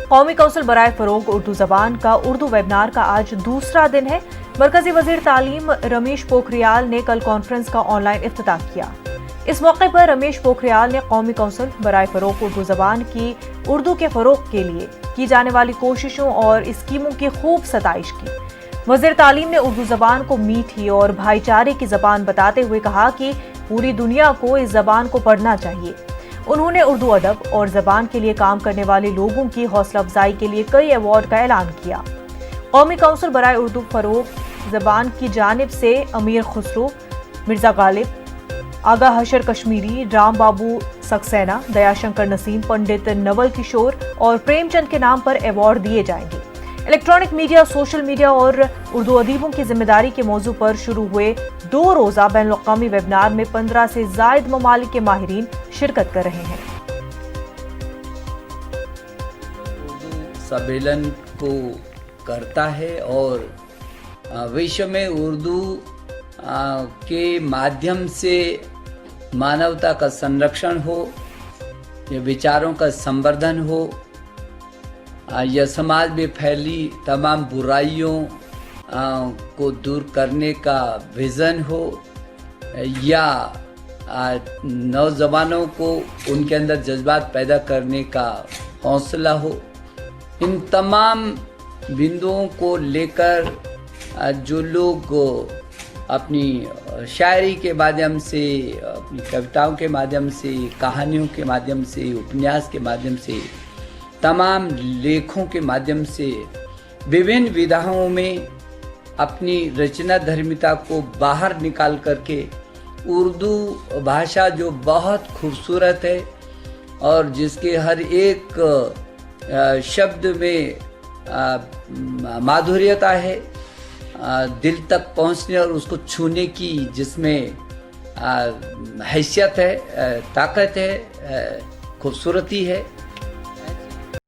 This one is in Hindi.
कौमी कौंसिल बराए फरोग उर्दू जबान का उर्दू वेबिनार का आज दूसरा दिन है। मरकजी वजीर तालीम रमेश पोखरियाल ने कल कॉन्फ्रेंस का ऑनलाइन इफ्तिताह किया। इस मौके पर रमेश पोखरियाल ने कौमी कौंसिल बराए फरोग उर्दू जबान की उर्दू के फरोग के लिए की जाने वाली कोशिशों और स्कीमों की खूब सताइश की। वजीर तालीम ने उर्दू जबान को मीठी और भाईचारे की जबान बताते हुए कहा कि पूरी दुनिया को इस जबान को पढ़ना चाहिए। उन्होंने उर्दू अदब और जबान के लिए काम करने वाले लोगों की हौसला अफजाई के लिए कई अवार्ड का ऐलान किया। कौमी कौंसिल बराए उर्दू फरोग जबान की जानिब से अमीर खुसरो, मिर्जा गालिब, आगा हशर कश्मीरी, राम बाबू सक्सेना, दयाशंकर नसीम, पंडित नवल किशोर और प्रेमचंद के नाम पर अवार्ड दिए जाएंगे। इलेक्ट्रॉनिक मीडिया, सोशल मीडिया और उर्दू अदीबों की जिम्मेदारी के मौजू पर शुरू हुए 2 रोजा बैनुल-अक़वामी वेबिनार में 15 से ज़ायद ममालिक के माहिरीन शिरकत कर रहे हैं। उर्दू सम्मेलन को करता है और विश्व में उर्दू के माध्यम से मानवता का संरक्षण हो, या विचारों का संवर्धन हो, या समाज में फैली तमाम बुराइयों को दूर करने का विज़न हो, या नौजवानों को उनके अंदर जज्बात पैदा करने का हौसला हो, इन तमाम बिंदुओं को लेकर जो लोग अपनी शायरी के माध्यम से, अपनी कविताओं के माध्यम से, कहानियों के माध्यम से, उपन्यास के माध्यम से, तमाम लेखों के माध्यम से विभिन्न विधाओं में अपनी रचना धर्मिता को बाहर निकाल करके उर्दू भाषा जो बहुत खूबसूरत है और जिसके हर एक शब्द में माधुर्यता है, दिल तक पहुंचने और उसको छूने की जिसमें हैसियत है, ताकत है, खूबसूरती है,